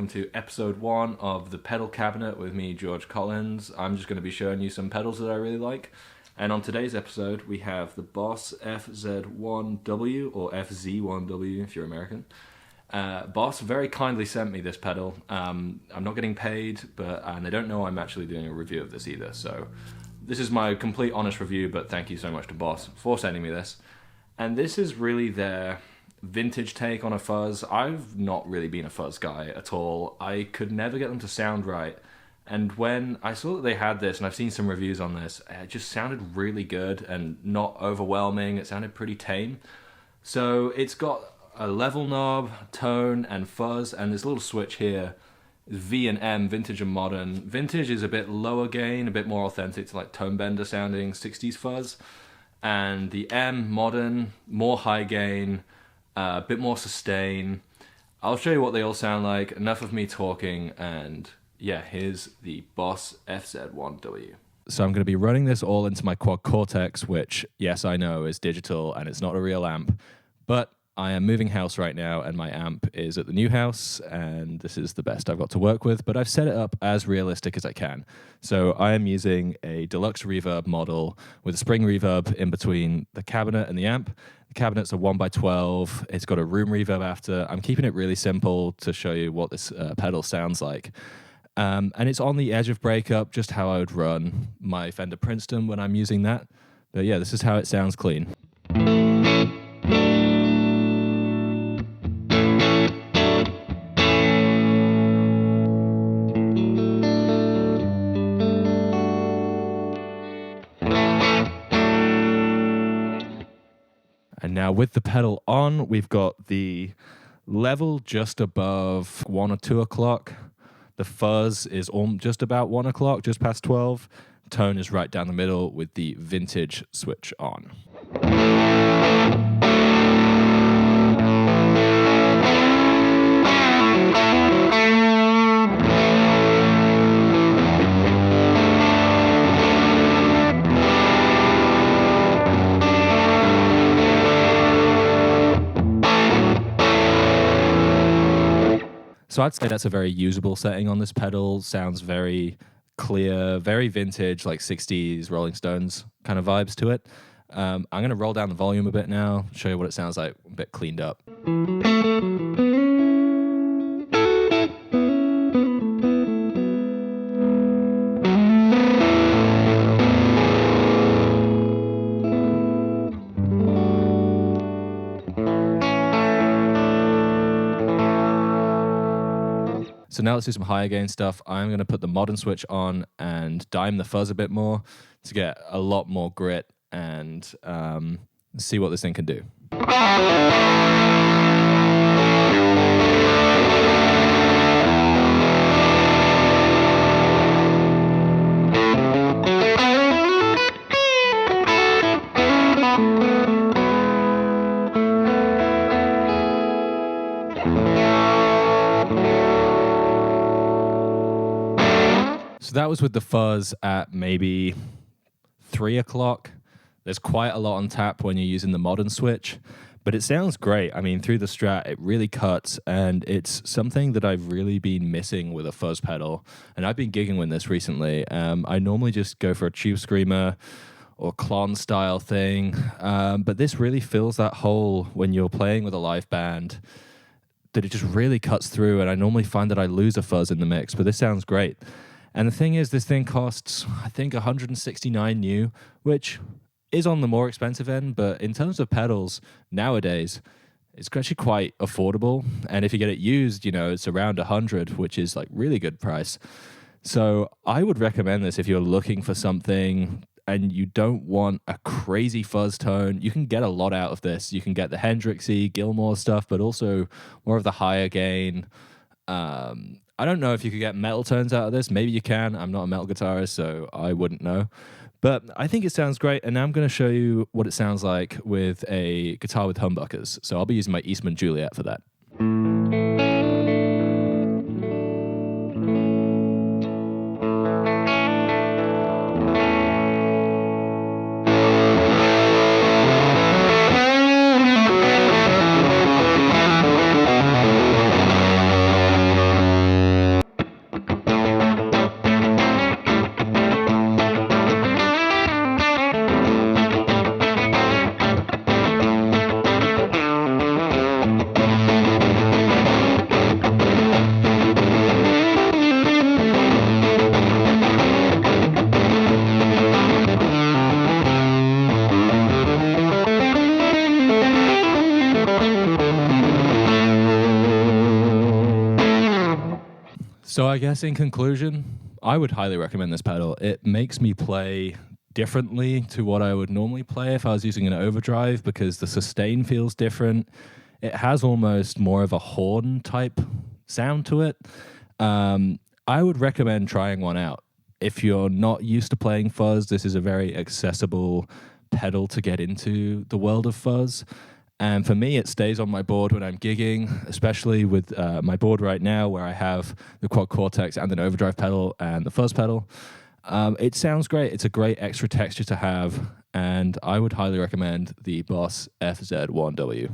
welcome to episode 1 of the Pedal Cabinet with me, George Collins. I'm just going to be showing you some pedals that I really like. And on today's episode, we have the Boss FZ-1W, or FZ-1W if you're American. Boss very kindly sent me this pedal. I'm not getting paid, and they don't know I'm actually doing a review of this either. So this is my complete honest review, but thank you so much to Boss for sending me this. And this is really their vintage take on a fuzz. I've not really been a fuzz guy at all. I could never get them to sound right. And when I saw that they had this, and I've seen some reviews on this, it just sounded really good and not overwhelming. It sounded pretty tame. So it's got a level knob, tone, and fuzz, and this little switch here is V and M, vintage and modern. Vintage is a bit lower gain, a bit more authentic. It's like tone bender sounding 60s fuzz. And the M, modern, more high gain, a bit more sustain. I'll show you what they all sound like. Enough of me talking, and yeah, here's the Boss FZ-1W. So I'm going to be running this all into my Quad Cortex, which, yes, I know is digital and it's not a real amp, but I am moving house right now and my amp is at the new house and this is the best I've got to work with, but I've set it up as realistic as I can. So I am using a deluxe reverb model with a spring reverb in between the cabinet and the amp. The cabinet's a 1x12. It's got a room reverb after. I'm keeping it really simple to show you what this pedal sounds like. And it's on the edge of breakup, just how I would run my Fender Princeton when I'm using that. But yeah, this is how it sounds clean. And now with the pedal on, we've got the level just above 1 or 2 o'clock. The fuzz is just about 1 o'clock, just past 12. Tone is right down the middle with the vintage switch on. So I'd say that's a very usable setting on this pedal. Sounds very clear, very vintage, like 60s Rolling Stones kind of vibes to it. I'm going to roll down the volume a bit now, show you what it sounds like, a bit cleaned up. So now let's do some higher gain stuff. I'm going to put the modern switch on and dime the fuzz a bit more to get a lot more grit and see what this thing can do. So that was with the fuzz at maybe 3 o'clock. There's quite a lot on tap when you're using the modern switch, but it sounds great. I mean, through the Strat, it really cuts, and it's something that I've really been missing with a fuzz pedal. And I've been gigging with this recently. I normally just go for a tube screamer or clon style thing, but this really fills that hole when you're playing with a live band, that it just really cuts through. And I normally find that I lose a fuzz in the mix, but this sounds great. And the thing is, this thing costs, I think, $169 new, which is on the more expensive end, but in terms of pedals, nowadays, it's actually quite affordable. And if you get it used, you know, it's around $100, which is like really good price. So I would recommend this if you're looking for something and you don't want a crazy fuzz tone. You can get a lot out of this. You can get the Hendrixy, Gilmour stuff, but also more of the higher gain. I don't know if you could get metal tones out of this. Maybe you can. I'm not a metal guitarist, so I wouldn't know. But I think it sounds great, and now I'm going to show you what it sounds like with a guitar with humbuckers. So I'll be using my Eastman Juliet for that. So I guess in conclusion, I would highly recommend this pedal. It makes me play differently to what I would normally play if I was using an overdrive because the sustain feels different. It has almost more of a horn type sound to it. I would recommend trying one out. If you're not used to playing fuzz, this is a very accessible pedal to get into the world of fuzz. And for me, it stays on my board when I'm gigging, especially with my board right now where I have the Quad Cortex and an overdrive pedal and the fuzz pedal. It sounds great. It's a great extra texture to have, and I would highly recommend the Boss FZ-1W.